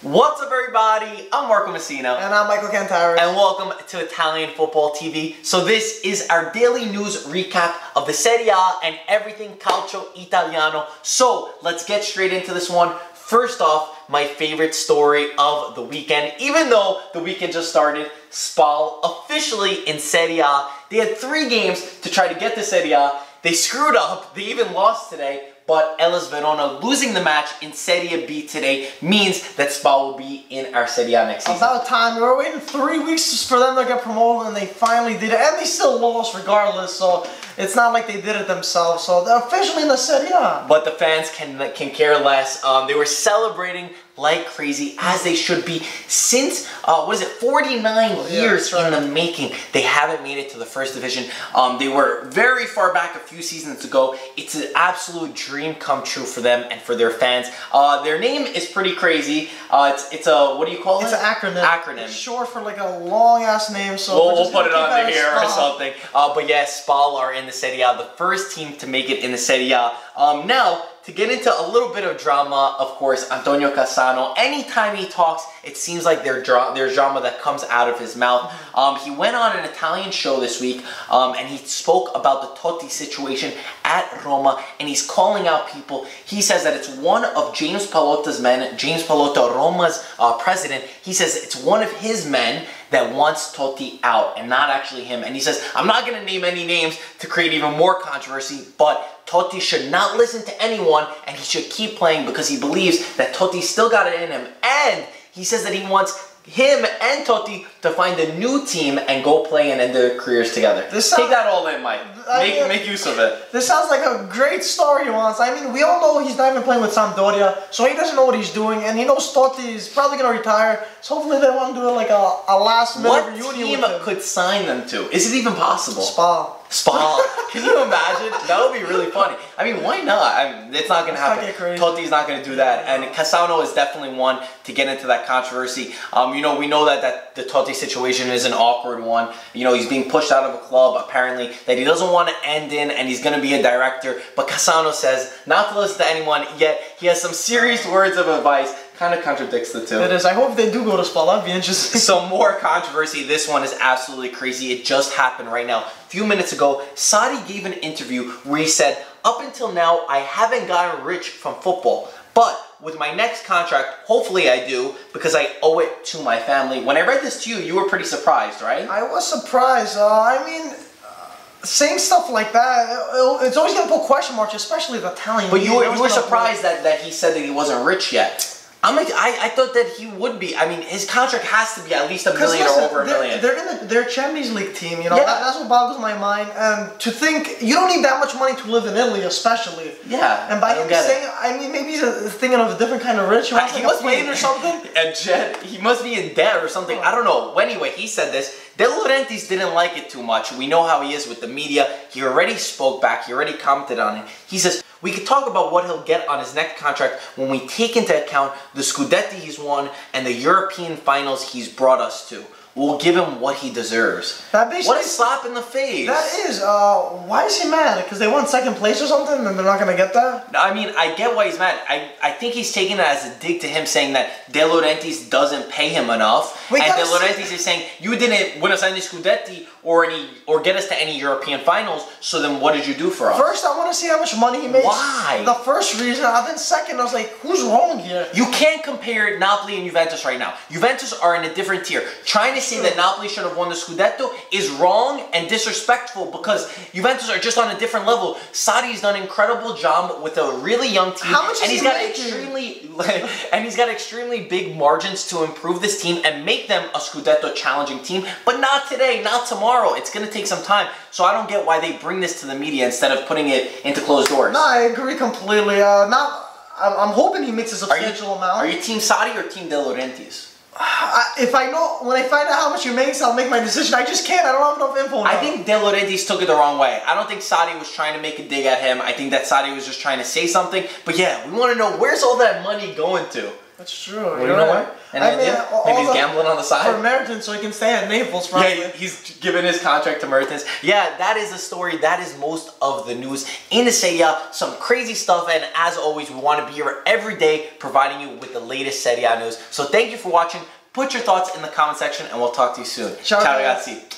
What's up, everybody? I'm Marco Messina. And I'm Michael Cantaris. And welcome to Italian Football TV. So this is our daily news recap of the Serie A and everything calcio italiano. So let's get straight into this one. First off, my favorite story of the weekend. Even though the weekend just started, Spal officially in Serie A. They had 3 games to try to get to Serie A. They screwed up. They even lost today. But Hellas Verona losing the match in Serie B today means that Spal will be in our Serie A next season. About time. We were waiting 3 weeks for them to get promoted, and they finally did it. And they still lost regardless, so it's not like they did it themselves. So they're officially in the Serie A. But the fans can care less. They were celebrating like crazy, as they should be, since, 49 years in the making. They haven't made it to the first division. They were very far back a few seasons ago. It's an absolute dream come true for them and for their fans. Their name is pretty crazy. It's a, what do you call it? It's an acronym. Acronym. It's short for like a long-ass name, so we'll put it under here or something. But yeah, Spal are in the Serie A, the first team to make it in the Serie A. Now, to get into a little bit of drama, of course, Antonio Cassano, anytime he talks, it seems like there's drama that comes out of his mouth. He went on an Italian show this week, and he spoke about the Totti situation at Roma, and he's calling out people. He says that it's one of James Pallotta's men, James Pallotta, Roma's president. He says it's one of his men that wants Totti out, and not actually him. And he says, I'm not going to name any names to create even more controversy, but Totti should not listen to anyone, and he should keep playing because he believes that Totti still got it in him. And he says that he wants him and Totti to find a new team and go play and end their careers together. Take that all in, Mike. Make use of it. This sounds like a great story he wants. I mean, we all know he's not even playing with Sampdoria, so he doesn't know what he's doing, and he knows Totti is probably going to retire, so hopefully they want to do like a last-minute reunion with him. What team could sign them to? Is it even possible? Spal. Spal. Can you imagine? That would be really funny. I mean, why not? It's not going to happen. Totti's not going to do that. And Cassano is definitely one to get into that controversy. We know that the Totti situation is an awkward one. He's being pushed out of a club, apparently, that he doesn't want to end in, and he's going to be a director. But Cassano says not to listen to anyone, yet he has some serious words of advice. Kind of contradicts the two. It is. I hope they do go to Spal. That'd be interesting. Some more controversy. This one is absolutely crazy. It just happened right now. A few minutes ago, Sarri gave an interview where he said, up until now, I haven't gotten rich from football. But with my next contract, hopefully I do, because I owe it to my family. When I read this to you, you were pretty surprised, right? I was surprised. Saying stuff like that, it's always going to put question marks, especially the Italian. But you were surprised that he said that he wasn't rich yet. I thought that he would be. I mean, his contract has to be at least $1 million or over $1 million. They're a Champions League team, that's what boggles my mind. And to think, you don't need that much money to live in Italy, especially. Yeah, and by him saying, maybe he's thinking of a different kind of rich. He must be in or something. He must be in debt or something. I don't know. Anyway, he said this. De Laurentiis didn't like it too much. We know how he is with the media. He already spoke back. He already commented on it. He says, we could talk about what he'll get on his next contract when we take into account the Scudetti he's won and the European finals he's brought us to. We'll give him what he deserves. What a slap in the face. That is. Why is he mad? Because they won second place or something and they're not going to get that? I mean, I get why he's mad. I think he's taking it as a dig to him, saying that De Laurentiis doesn't pay him enough. And De Laurentiis is saying, you didn't win us any Scudetti or get us to any European finals, so then what did you do for us? First, I want to see how much money he makes. Why? The first reason. And then second, I was like, who's wrong here? You can't compare Napoli and Juventus right now. Juventus are in a different tier. Trying to say that Napoli should have won the Scudetto is wrong and disrespectful because Juventus are just on a different level. Sarri's done an incredible job with a really young team. How much is he he's got extremely big margins to improve this team and make them a Scudetto challenging team, but not today, not tomorrow. It's going to take some time. So I don't get why they bring this to the media instead of putting it into closed doors. No, I agree completely. I'm hoping he makes a substantial amount. Are you Team Sarri or Team De Laurentiis? When I find out how much he makes, I'll make my decision. I just can't. I don't have enough info now. I think De Laurentiis took it the wrong way. I don't think Sarri was trying to make a dig at him. I think that Sarri was just trying to say something. But yeah, we want to know, where's all that money going to? That's true. Well, you know what? Maybe he's gambling on the side. For Mertens, so he can stay at Naples, probably. Yeah, he's given his contract to Mertens. Yeah, that is the story. That is most of the news in the Serie A. Some crazy stuff, and as always, we want to be here every day providing you with the latest Serie A news. So thank you for watching. Put your thoughts in the comment section, and we'll talk to you soon. Ciao, ragazzi.